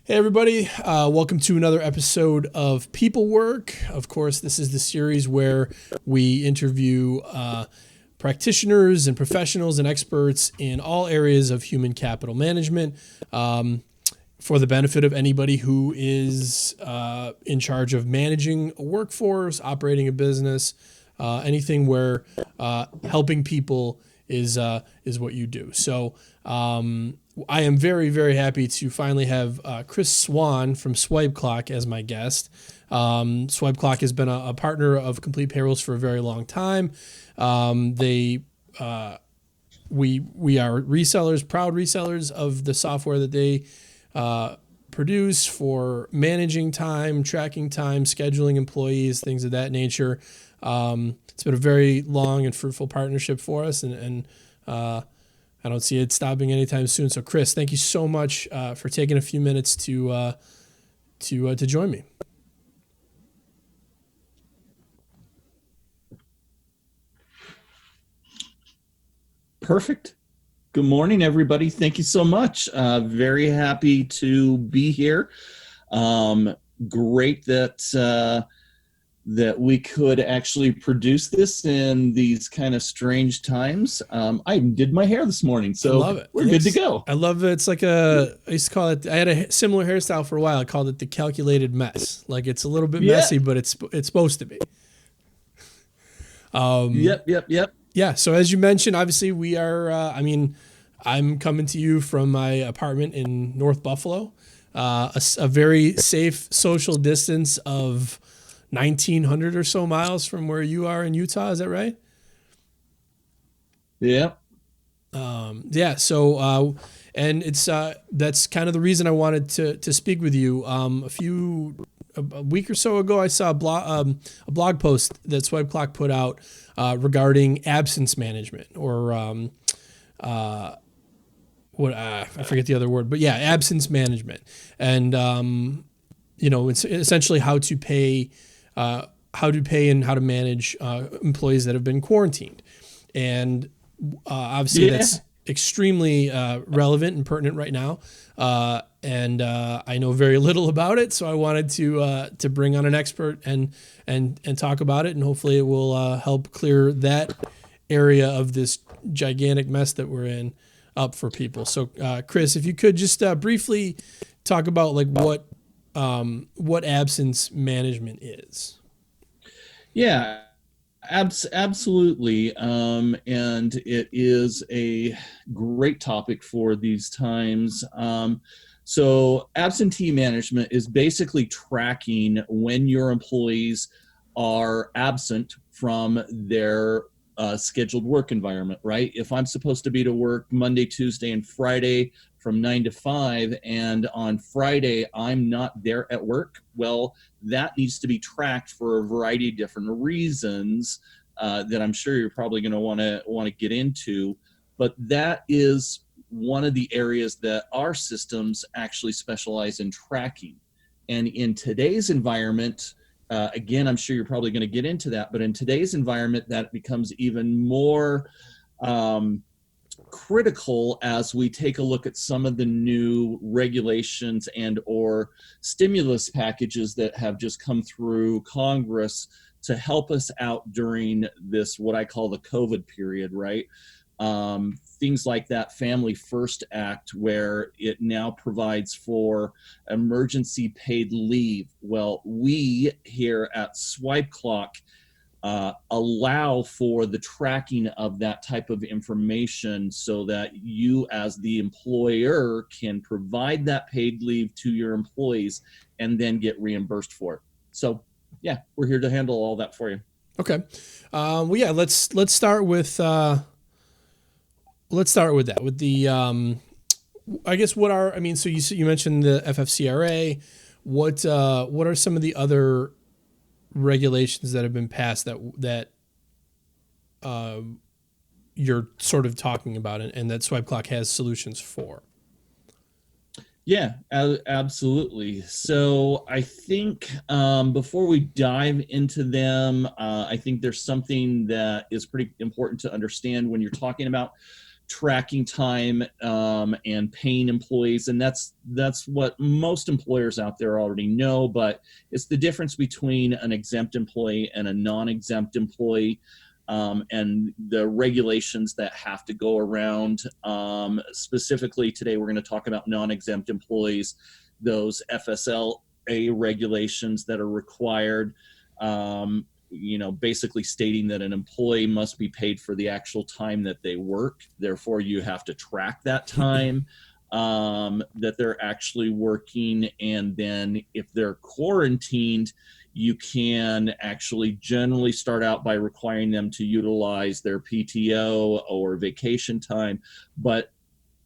Hey, everybody. Welcome to another episode of PeopleWork. Of course, this is the series where we interview practitioners and professionals and experts in all areas of human capital management for the benefit of anybody who is in charge of managing a workforce, operating a business, anything where helping people is what you do. So I am very, very happy to finally have Chris Swan from Swipeclock as my guest. Swipeclock has been a partner of Complete Payrolls for a very long time. We are resellers, proud resellers of the software that they produce for managing time, tracking time, scheduling employees, things of that nature. It's been a very long and fruitful partnership for us, and I don't see it stopping anytime soon. So, Chris, thank you so much for taking a few minutes to join me. Perfect. Good morning, everybody. Thank you so much. Very happy to be here. Great that we could actually produce this in these kind of strange times. I did my hair this morning, I so love it. we're good to go. I love it. It's like I used to call it, I had a similar hairstyle for a while. I called it the calculated mess. Like it's a little bit Yeah. messy, but it's supposed to be. Yep. Yeah. So as you mentioned, obviously we are, I'm coming to you from my apartment in North Buffalo, a very safe social distance of 1,900 or so miles from where you are in Utah. Is that right? Yep. Yeah. So, and it's that's kind of the reason I wanted to speak with you. A week or so ago, I saw a blog post that Swipeclock put out regarding absence management, or I forget the other word, but yeah, absence management, and it's essentially how to pay and how to manage employees that have been quarantined, and obviously Yeah. that's extremely relevant and pertinent right now. And I know very little about it, so I wanted to bring on an expert and talk about it, and hopefully it will help clear that area of this gigantic mess that we're in up for people. So, Chris, if you could just briefly talk about like what absence management is. Yeah. Absolutely. And it is a great topic for these times. So, absentee management is basically tracking when your employees are absent from their scheduled work environment, right? If I'm supposed to be to work Monday, Tuesday, and Friday from 9 to 5, and on Friday I'm not there at work, well, that needs to be tracked for a variety of different reasons that I'm sure you're probably going to want to get into. But that is one of the areas that our systems actually specialize in tracking. And in today's environment, again, I'm sure you're probably going to get into that, but in today's environment, that becomes even more critical as we take a look at some of the new regulations and or stimulus packages that have just come through Congress to help us out during this, what I call the COVID period, right? Things like that Family First Act, where it now provides for emergency paid leave. Well, we here at Swipeclock allow for the tracking of that type of information so that you as the employer can provide that paid leave to your employees and then get reimbursed for it. So yeah, we're here to handle all that for you. Okay. Well, yeah. Let's start with that. With the I guess so you mentioned the FFCRA. What are some of the other regulations that have been passed that you're sort of talking about, and that Swipeclock has solutions for? Yeah, absolutely. So I think before we dive into them, I think there's something that is pretty important to understand when you're talking about tracking time and paying employees, and that's what most employers out there already know, but it's the difference between an exempt employee and a non-exempt employee, and the regulations that have to go around. Specifically today we're going to talk about non-exempt employees, those FSLA regulations that are required, basically stating that an employee must be paid for the actual time that they work. Therefore, you have to track that time that they're actually working. And then if they're quarantined, you can actually generally start out by requiring them to utilize their PTO or vacation time. But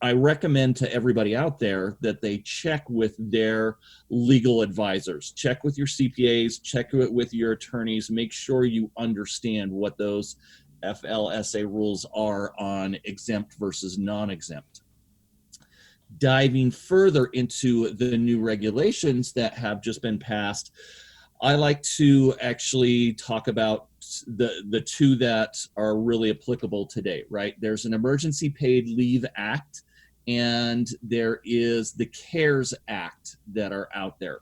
I recommend to everybody out there that they check with their legal advisors, check with your CPAs, check it with your attorneys, make sure you understand what those FLSA rules are on exempt versus non-exempt. Diving further into the new regulations that have just been passed, I like to actually talk about the two that are really applicable today, right? There's an Emergency Paid Leave Act, and there is the CARES Act that are out there.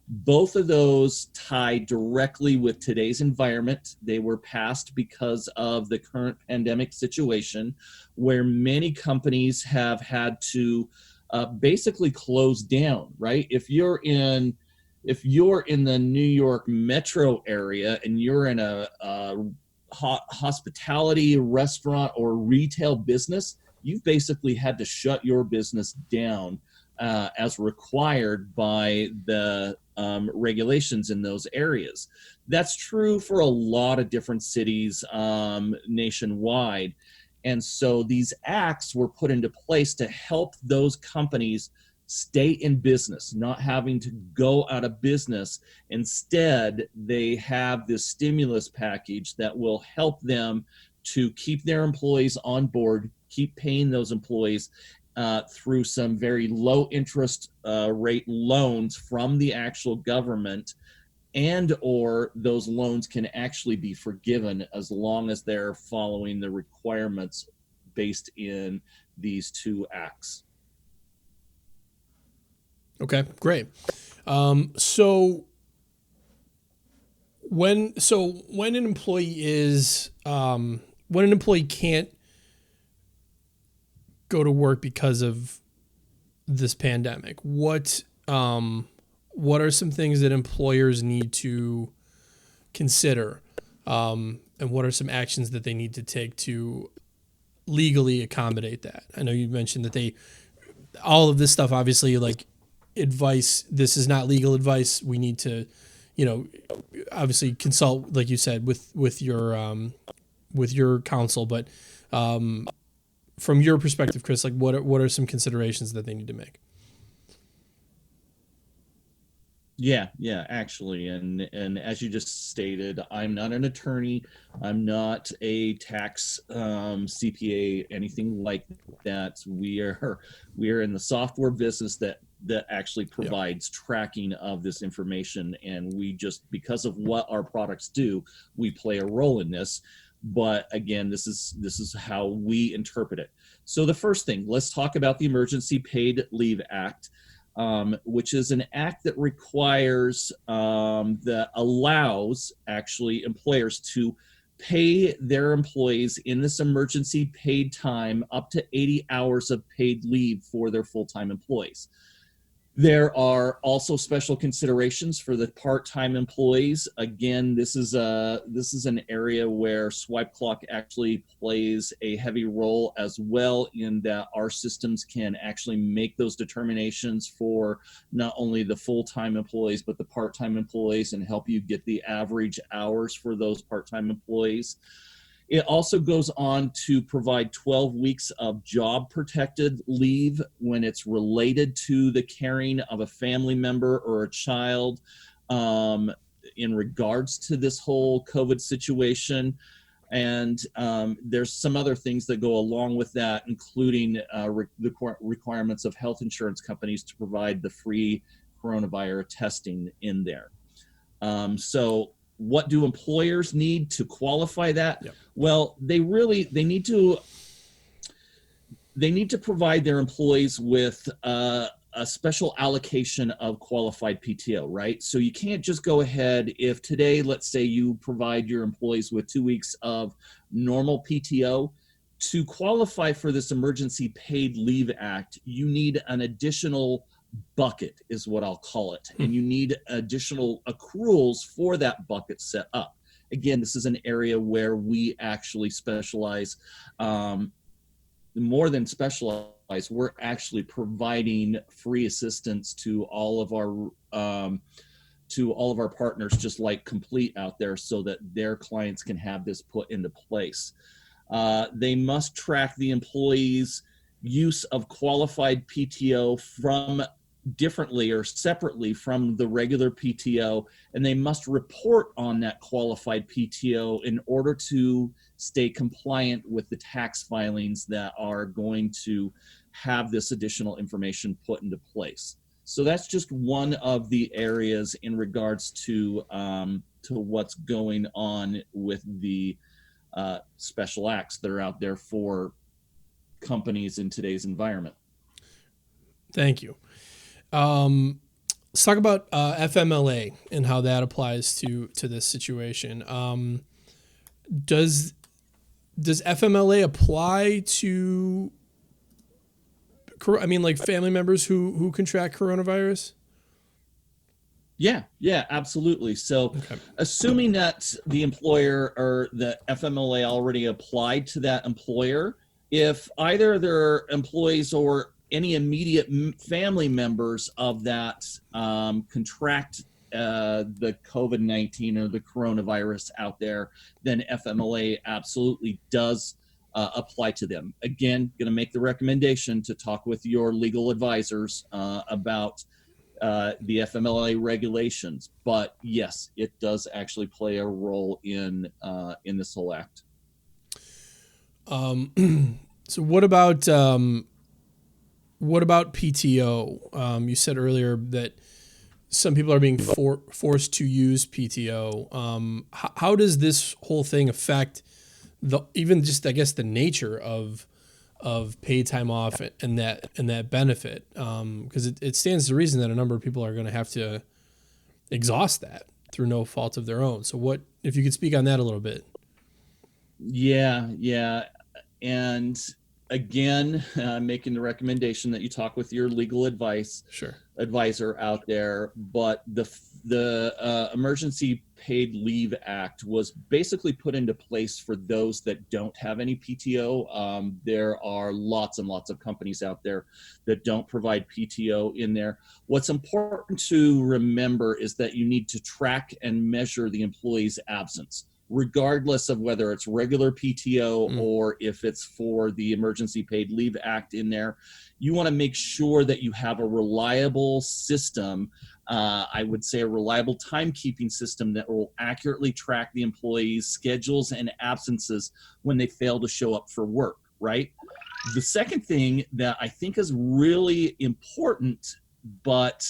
Both of those tie directly with today's environment. They were passed because of the current pandemic situation, where many companies have had to basically close down, right? If you're in the New York metro area and you're in a hospitality, restaurant, or retail business, you've basically had to shut your business down as required by the regulations in those areas. That's true for a lot of different cities nationwide. And so these acts were put into place to help those companies stay in business, not having to go out of business. Instead, they have this stimulus package that will help them to keep their employees on board, keep paying those employees through some very low interest rate loans from the actual government, and or those loans can actually be forgiven as long as they're following the requirements based in these two acts. Okay, great. So when an employee is when an employee can't go to work because of this pandemic, what are some things that employers need to consider, and what are some actions that they need to take to legally accommodate that? I know you mentioned that all of this stuff, obviously, like advice, this is not legal advice. We need to, obviously consult, like you said, with your counsel. But from your perspective, Chris, like what are some considerations that they need to make? Yeah, actually, and as you just stated, I'm not an attorney, I'm not a tax CPA, anything like that. We are in the software business that actually provides tracking of this information, and we just, because of what our products do, we play a role in this. But again, this is how we interpret it. So the first thing, let's talk about the Emergency Paid Leave Act. Which is an act that requires, that allows actually employers to pay their employees in this emergency paid time up to 80 hours of paid leave for their full-time employees. There are also special considerations for the part-time employees. Again, this is an area where Swipeclock actually plays a heavy role as well, in that our systems can actually make those determinations for not only the full-time employees but the part-time employees, and help you get the average hours for those part-time employees. It also goes on to provide 12 weeks of job protected leave when it's related to the caring of a family member or a child, in regards to this whole COVID situation. And there's some other things that go along with that, including the requirements of health insurance companies to provide the free coronavirus testing in there. So what do employers need to qualify that? Yep. Well, they need to they need to provide their employees with a special allocation of qualified PTO, right? So you can't just go ahead if today, let's say you provide your employees with 2 weeks of normal PTO. To qualify for this Emergency Paid Leave Act, you need an additional bucket, is what I'll call it. And you need additional accruals for that bucket set up. Again, this is an area where we actually specialize. More than specialize, we're actually providing free assistance to all of our partners, just like Complete out there, so that their clients can have this put into place. They must track the employees' use of qualified PTO from differently or separately from the regular PTO, and they must report on that qualified PTO in order to stay compliant with the tax filings that are going to have this additional information put into place. So that's just one of the areas in regards to what's going on with the special acts that are out there for companies in today's environment. Thank you. Let's talk about FMLA and how that applies to this situation. Does FMLA apply to, like family members who contract coronavirus? Yeah, absolutely. So assuming that the employer or the FMLA already applied to that employer, if either their employees or any immediate family members of that contract the COVID-19 or the coronavirus out there, then FMLA absolutely does apply to them. Again, going to make the recommendation to talk with your legal advisors about the FMLA regulations. But yes, it does actually play a role in this whole act. So what about PTO? You said earlier that some people are being forced to use PTO. How does this whole thing affect the nature of paid time off and that benefit? Because it stands to reason that a number of people are going to have to exhaust that through no fault of their own. So what, if you could speak on that a little bit? Yeah. And again, making the recommendation that you talk with your legal advisor out there. But the Emergency Paid Leave Act was basically put into place for those that don't have any PTO. There are lots and lots of companies out there that don't provide PTO in there. What's important to remember is that you need to track and measure the employee's absence, regardless of whether it's regular PTO or if it's for the Emergency Paid Leave Act in there. You want to make sure that you have a reliable system, I would say a reliable timekeeping system that will accurately track the employees' schedules and absences when they fail to show up for work, right? The second thing that I think is really important, but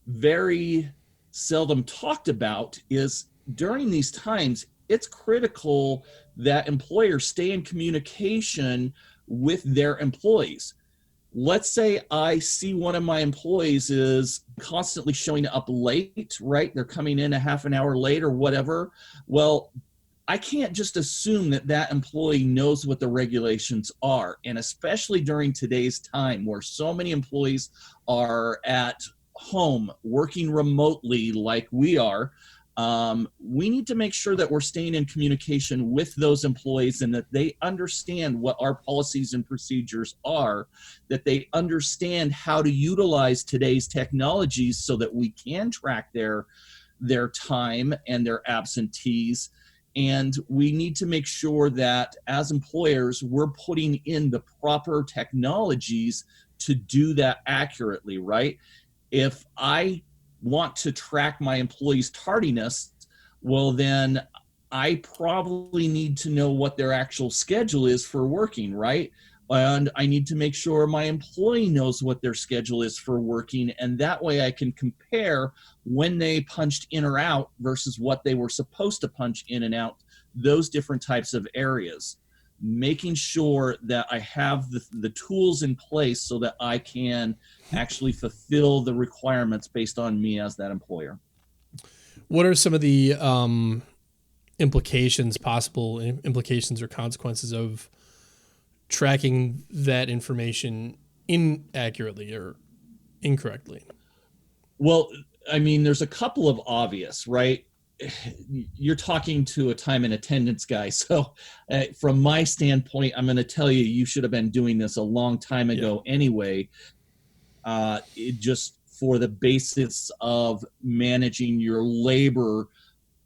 very seldom talked about, is during these times, it's critical that employers stay in communication with their employees. Let's say I see one of my employees is constantly showing up late, right? They're coming in a half an hour late or whatever. Well, I can't just assume that employee knows what the regulations are. And especially during today's time where so many employees are at home working remotely like we are, we need to make sure that we're staying in communication with those employees and that they understand what our policies and procedures are, that they understand how to utilize today's technologies so that we can track their time and their absentees. And we need to make sure that as employers, we're putting in the proper technologies to do that accurately, right? If I want to track my employees' tardiness, well, then I probably need to know what their actual schedule is for working, right? And I need to make sure my employee knows what their schedule is for working, and that way I can compare when they punched in or out versus what they were supposed to punch in and out, those different types of areas. making sure that I have the tools in place so that I can actually fulfill the requirements based on me as that employer. What are some of the possible implications or consequences of tracking that information inaccurately or incorrectly? Well, I mean, there's a couple of obvious, right? You're talking to a time and attendance guy. So from my standpoint, I'm going to tell you, you should have been doing this a long time ago anyway. It just for the basis of managing your labor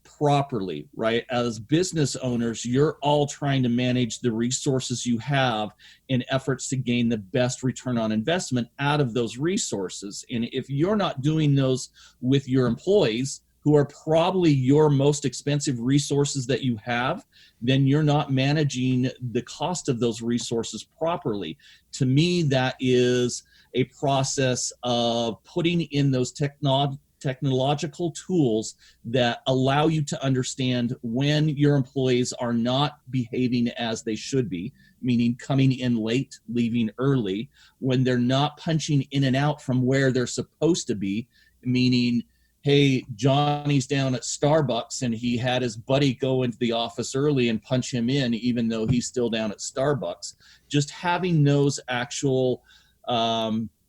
properly, right? As business owners, you're all trying to manage the resources you have in efforts to gain the best return on investment out of those resources. And if you're not doing those with your employees, who are probably your most expensive resources that you have, then you're not managing the cost of those resources properly. To me, that is a process of putting in those technological tools that allow you to understand when your employees are not behaving as they should be, meaning coming in late, leaving early, when they're not punching in and out from where they're supposed to be, meaning, hey, Johnny's down at Starbucks and he had his buddy go into the office early and punch him in even though he's still down at Starbucks. Just having those actual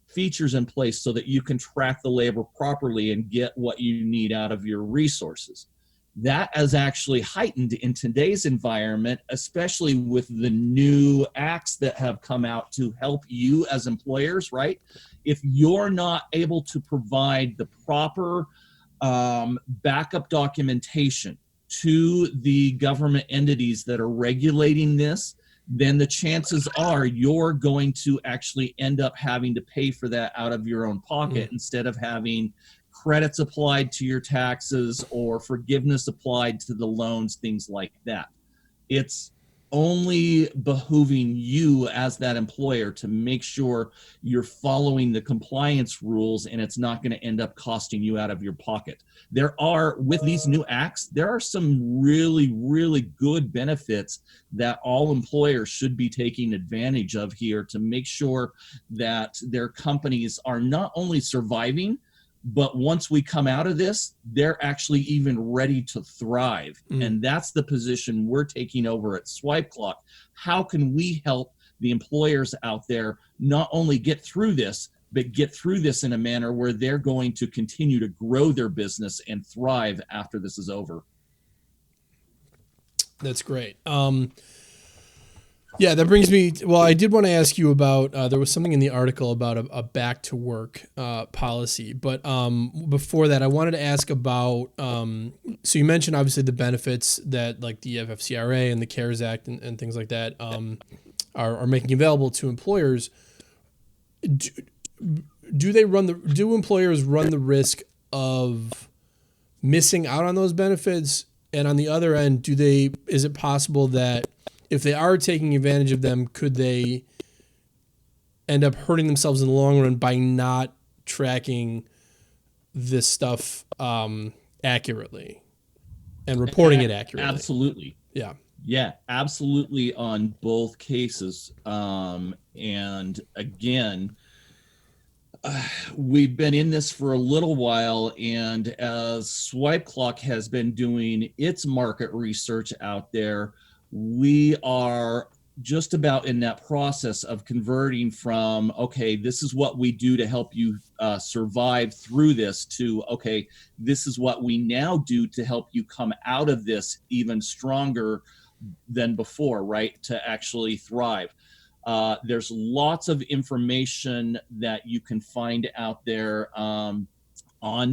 features in place so that you can track the labor properly and get what you need out of your resources. That is actually heightened in today's environment, especially with the new acts that have come out to help you as employers, right? If you're not able to provide the proper backup documentation to the government entities that are regulating this, then the chances are you're going to actually end up having to pay for that out of your own pocket instead of having credits applied to your taxes or forgiveness applied to the loans, things like that. It's only behooving you as that employer to make sure you're following the compliance rules and it's not going to end up costing you out of your pocket. There are, with these new acts, there are some really, really good benefits that all employers should be taking advantage of here to make sure that their companies are not only surviving, but once we come out of this, they're actually even ready to thrive. And that's the position we're taking over at Swipeclock. How can we help the employers out there not only get through this, but get through this in a manner where they're going to continue to grow their business and thrive after this is over? That's great. Yeah, that brings me. Well, I did want to ask you about. There was something in the article about a back to work policy, but before that, I wanted to ask about. So you mentioned obviously the benefits that like the FFCRA and the CARES Act and things like that are making available to employers. Do employers run the risk of missing out on those benefits? And on the other end, is it possible that if they are taking advantage of them, could they end up hurting themselves in the long run by not tracking this stuff accurately and reporting it accurately? Absolutely. Yeah. Yeah, absolutely on both cases. And again, we've been in this for a little while, and as Swipeclock has been doing its market research out there, we are just about in that process of converting from, okay, this is what we do to help you survive through this, to, okay, this is what we now do to help you come out of this even stronger than before, right, to actually thrive. There's lots of information that you can find out there on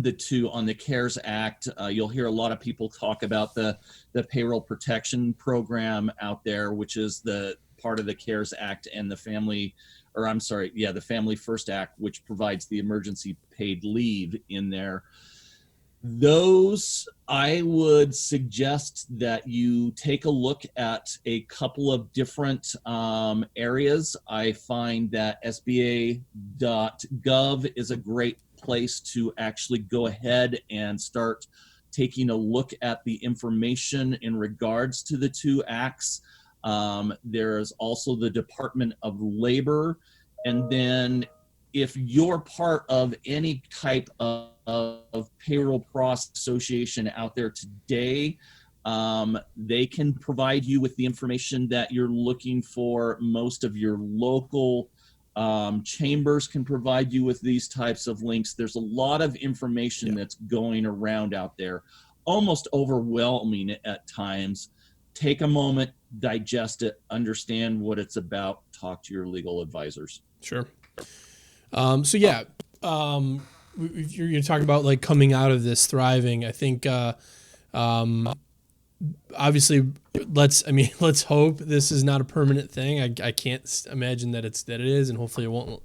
the CARES Act. You'll hear a lot of people talk about the payroll protection program out there, which is the part of the CARES Act, and the Family First Act, which provides the emergency paid leave in there. Those, I would suggest that you take a look at a couple of different areas. I find that SBA.gov is a great place to actually go ahead and start taking a look at the information in regards to the two acts. There's also the Department of Labor. And then if you're part of any type of payroll process association out there today, they can provide you with the information that you're looking for. Most of your local chambers can provide you with these types of links. There's a lot of information that's going around out there, almost overwhelming at times. Take a moment, digest it, understand what it's about, talk to your legal advisors. Sure. So yeah, you're talking about like coming out of this thriving. I think, obviously, let's hope this is not a permanent thing. I can't imagine that it is, and hopefully it won't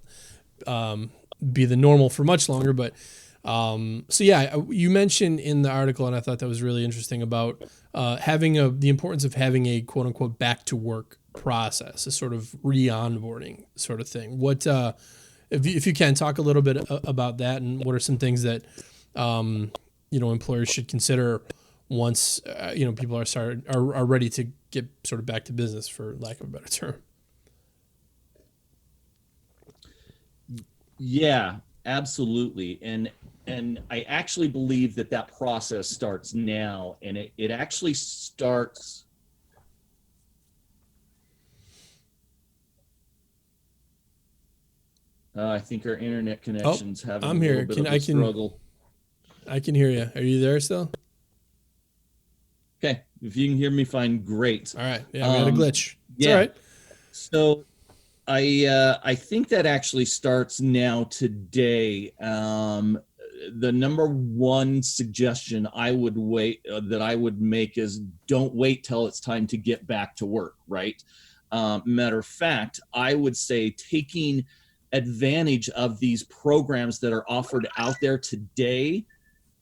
be the normal for much longer. But so yeah, you mentioned in the article, and I thought that was really interesting about having the importance of having a quote unquote back to work process, a sort of re-onboarding sort of thing. What if you can talk a little bit about that, and what are some things that employers should consider once people are ready to get sort of back to business, for lack of a better term. Yeah, absolutely. And I actually believe that process starts now, and it actually starts. I think our internet connection's having a little bit of a struggle. I can hear you. Are you there still? Okay, if you can hear me fine, great. All right. Yeah, we had a glitch. It's yeah. all right. So I think that actually starts now today. The number one suggestion I would make is don't wait till it's time to get back to work, right? Matter of fact, I would say taking advantage of these programs that are offered out there today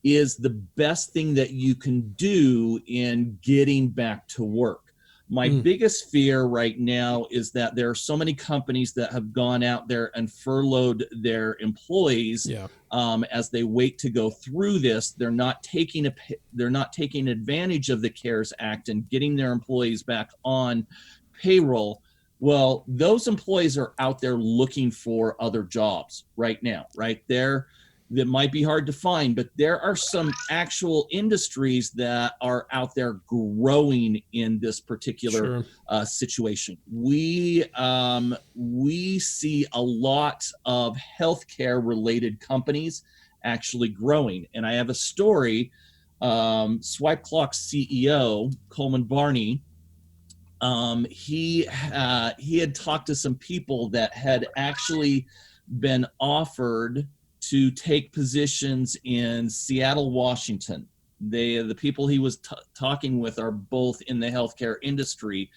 is the best thing that you can do in getting back to work. My biggest fear right now is that there are so many companies that have gone out there and furloughed their employees as they wait to go through this. They're not taking advantage of the CARES Act and getting their employees back on payroll. Well, those employees are out there looking for other jobs right now, right there. That might be hard to find, but there are some actual industries that are out there growing in this particular situation. We see a lot of healthcare related companies actually growing. And I have a story. Swipeclock CEO, Coleman Barney, he had talked to some people that had actually been offered to take positions in Seattle, Washington. The people he was talking with are both in the healthcare industry,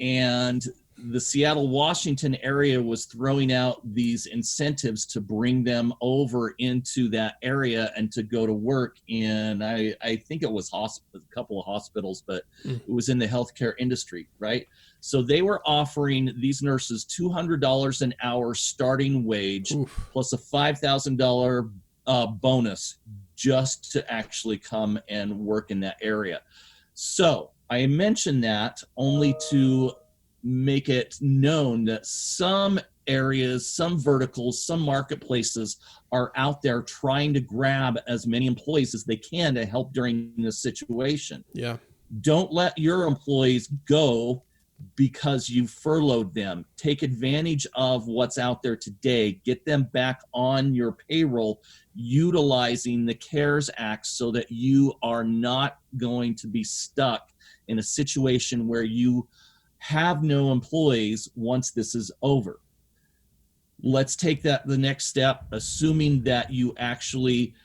and the Seattle, Washington area was throwing out these incentives to bring them over into that area and to go to work in, I think it was a couple of hospitals, but it was in the healthcare industry, right? So they were offering these nurses $200 an hour starting wage, plus a $5,000 bonus just to actually come and work in that area. So I mentioned that only to make it known that some areas, some verticals, some marketplaces are out there trying to grab as many employees as they can to help during this situation. Yeah. Don't let your employees go because you furloughed them. Take advantage of what's out there today. Get them back on your payroll, utilizing the CARES Act so that you are not going to be stuck in a situation where you have no employees once this is over. Let's take that the next step, assuming that you actually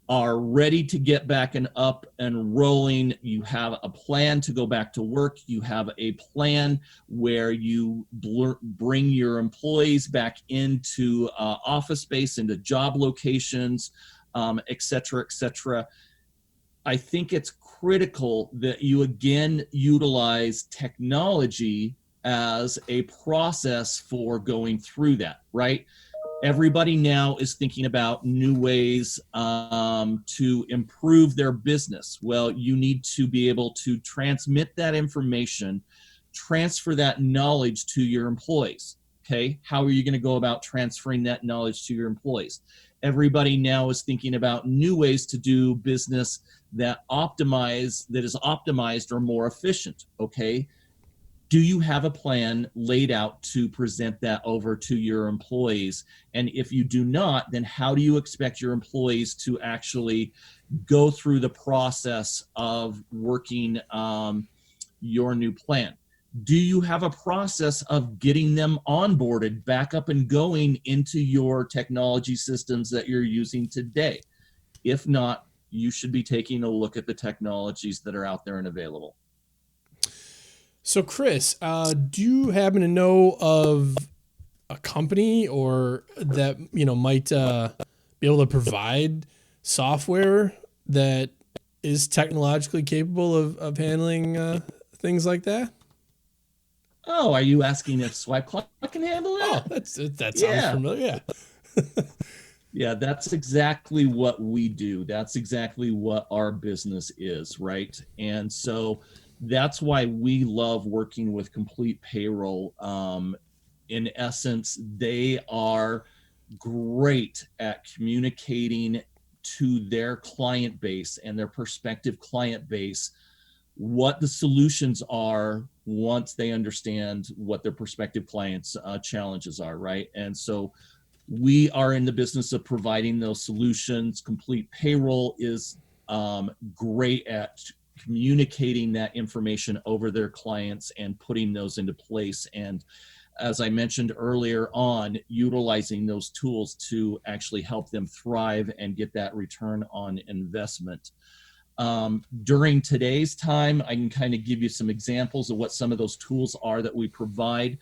are ready to get back and up and rolling. You have a plan to go back to work. You have a plan where you bring your employees back into office space, into job locations, et cetera, et cetera. I think it's critical that you again utilize technology as a process for going through that, right? Everybody now is thinking about new ways to improve their business. Well, you need to be able to transmit that information transfer that knowledge to your employees. Okay, how are you going to go about transferring that knowledge to your employees? Everybody now is thinking about new ways to do business that is optimized or more efficient. Okay, do you have a plan laid out to present that over to your employees? And if you do not, then how do you expect your employees to actually go through the process of working your new plan? Do you have a process of getting them onboarded back up and going into your technology systems that you're using today? If not, you should be taking a look at the technologies that are out there and available. So, Chris, do you happen to know of a company or that might be able to provide software that is technologically capable of handling things like that? Oh, are you asking if Swipeclock can handle Oh, that? that sounds Yeah. familiar. Yeah. Yeah, that's exactly what we do. That's exactly what our business is, right? And so that's why we love working with Complete Payroll. In essence, they are great at communicating to their client base and their prospective client base what the solutions are once they understand what their prospective clients' challenges are, right? And so we are in the business of providing those solutions. Complete Payroll is great at communicating that information over their clients and putting those into place. And as I mentioned earlier on, utilizing those tools to actually help them thrive and get that return on investment. During today's time, I can kind of give you some examples of what some of those tools are that we provide.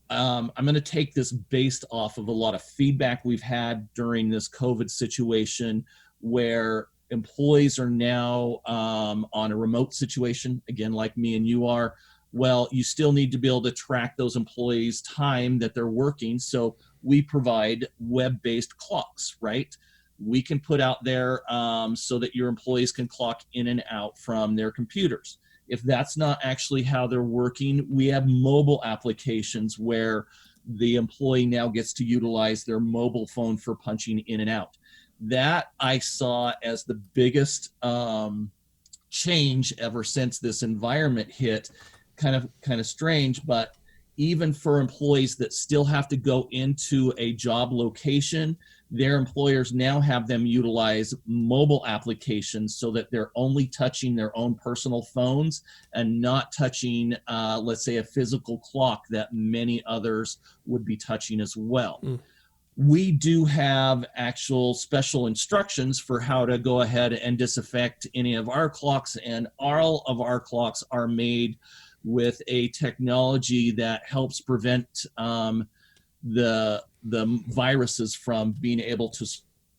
I'm going to take this based off of a lot of feedback we've had during this COVID situation where employees are now on a remote situation, again, like me and you are. Well, you still need to be able to track those employees' time that they're working. So we provide web-based clocks, right? We can put out there so that your employees can clock in and out from their computers. If that's not actually how they're working, we have mobile applications where the employee now gets to utilize their mobile phone for punching in and out. That I saw as the biggest change ever since this environment hit. Kind of strange, but even for employees that still have to go into a job location, their employers now have them utilize mobile applications so that they're only touching their own personal phones and not touching, let's say, a physical clock that many others would be touching as well. We do have actual special instructions for how to go ahead and disaffect any of our clocks, and all of our clocks are made with a technology that helps prevent the viruses from being able to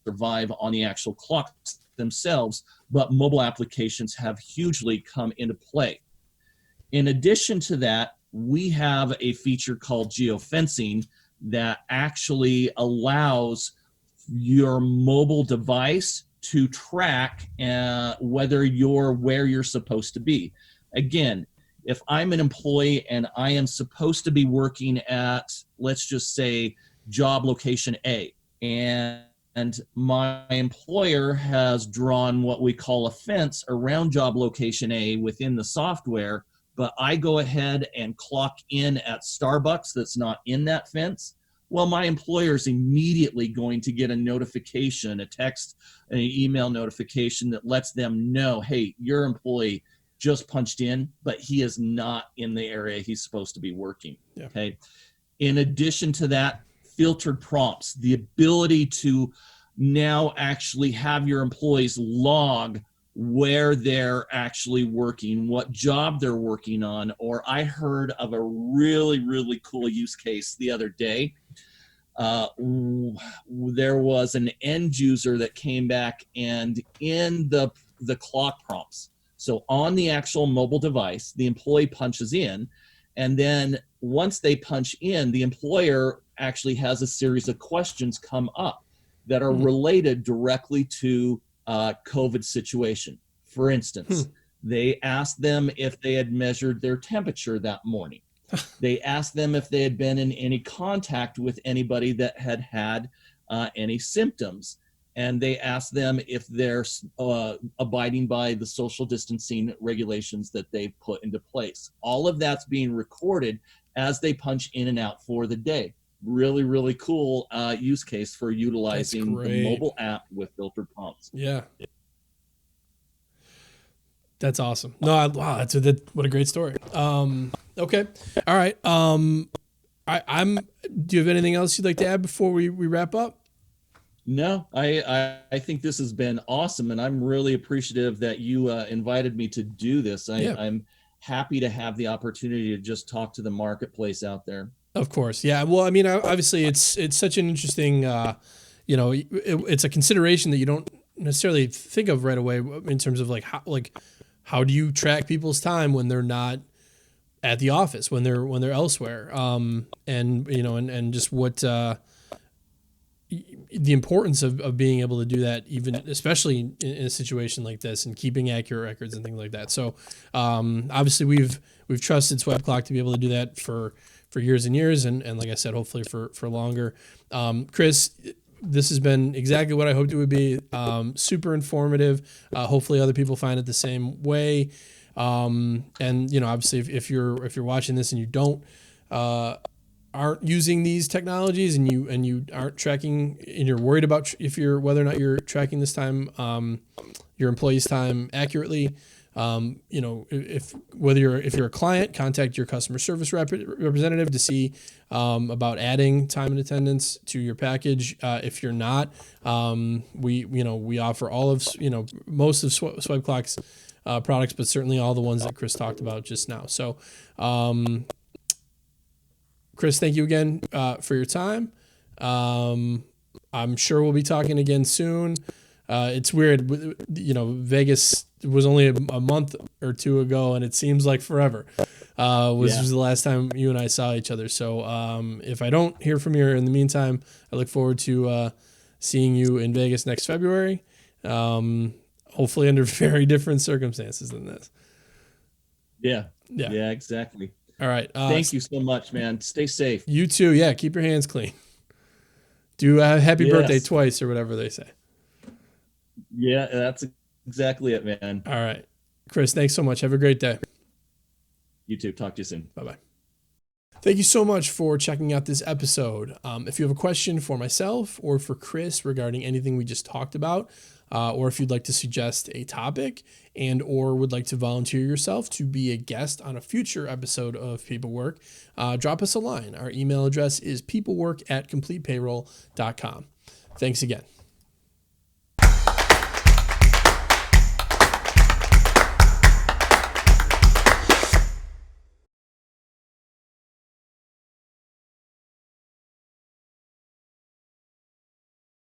survive on the actual clocks themselves, but mobile applications have hugely come into play. In addition to that, we have a feature called geofencing that actually allows your mobile device to track whether you're where you're supposed to be. Again, if I'm an employee and I am supposed to be working at, let's just say, job location A, and my employer has drawn what we call a fence around job location A within the software, but I go ahead and clock in at Starbucks that's not in that fence, well, my employer is immediately going to get a notification, a text, an email notification that lets them know, hey, your employee just punched in, but he is not in the area he's supposed to be working. Yeah. Okay. In addition to that, filtered prompts, the ability to now actually have your employees log where they're actually working, what job they're working on. Or I heard of a really, really cool use case the other day. There was an end user that came back, and in the clock prompts, so on the actual mobile device, the employee punches in, and then once they punch in, the employer actually has a series of questions come up that are related directly to COVID situation. For instance, They asked them if they had measured their temperature that morning. They asked them if they had been in any contact with anybody that had had any symptoms. And they asked them if they're abiding by the social distancing regulations that they put into place. All of that's being recorded as they punch in and out for the day. Really, really cool use case for utilizing the mobile app with filtered prompts. Yeah. That's awesome. No, wow, what a great story. Okay. All right. Do you have anything else you'd like to add before we wrap up? No, I think this has been awesome, and I'm really appreciative that you invited me to do this. I'm happy to have the opportunity to just talk to the marketplace out there. Of course. Yeah. Well, I mean, obviously it's such an interesting, it's a consideration that you don't necessarily think of right away in terms of how do you track people's time when they're not at the office, when they're elsewhere? And just what, the importance of being able to do that, even especially in a situation like this, and keeping accurate records and things like that. So obviously we've trusted Swipeclock to be able to do that for years and years, and like I said, hopefully for longer. Chris, this has been exactly what I hoped it would be. Super informative. Hopefully other people find it the same way. And obviously if you're watching this and you aren't using these technologies, and you aren't tracking, and you're worried about whether or not you're tracking this time, your employees' time accurately, if you're a client, contact your customer service representative to see about adding time and attendance to your package. If you're not, we offer all of most of Swipeclock's products, but certainly all the ones that Chris talked about just now. So. Chris, thank you again for your time. I'm sure we'll be talking again soon. It's weird, Vegas was only a month or two ago, and it seems like forever. Was the last time you and I saw each other. So if I don't hear from you in the meantime, I look forward to seeing you in Vegas next February, hopefully under very different circumstances than this. Yeah, exactly. All right. Thank you so much, man. Stay safe. You too. Yeah. Keep your hands clean. Do happy birthday twice or whatever they say. Yeah, that's exactly it, man. All right. Chris, thanks so much. Have a great day. You too. Talk to you soon. Bye-bye. Thank you so much for checking out this episode. If you have a question for myself or for Chris regarding anything we just talked about, or if you'd like to suggest a topic or would like to volunteer yourself to be a guest on a future episode of PeopleWork, drop us a line. Our email address is peoplework@completepayroll.com. Thanks again.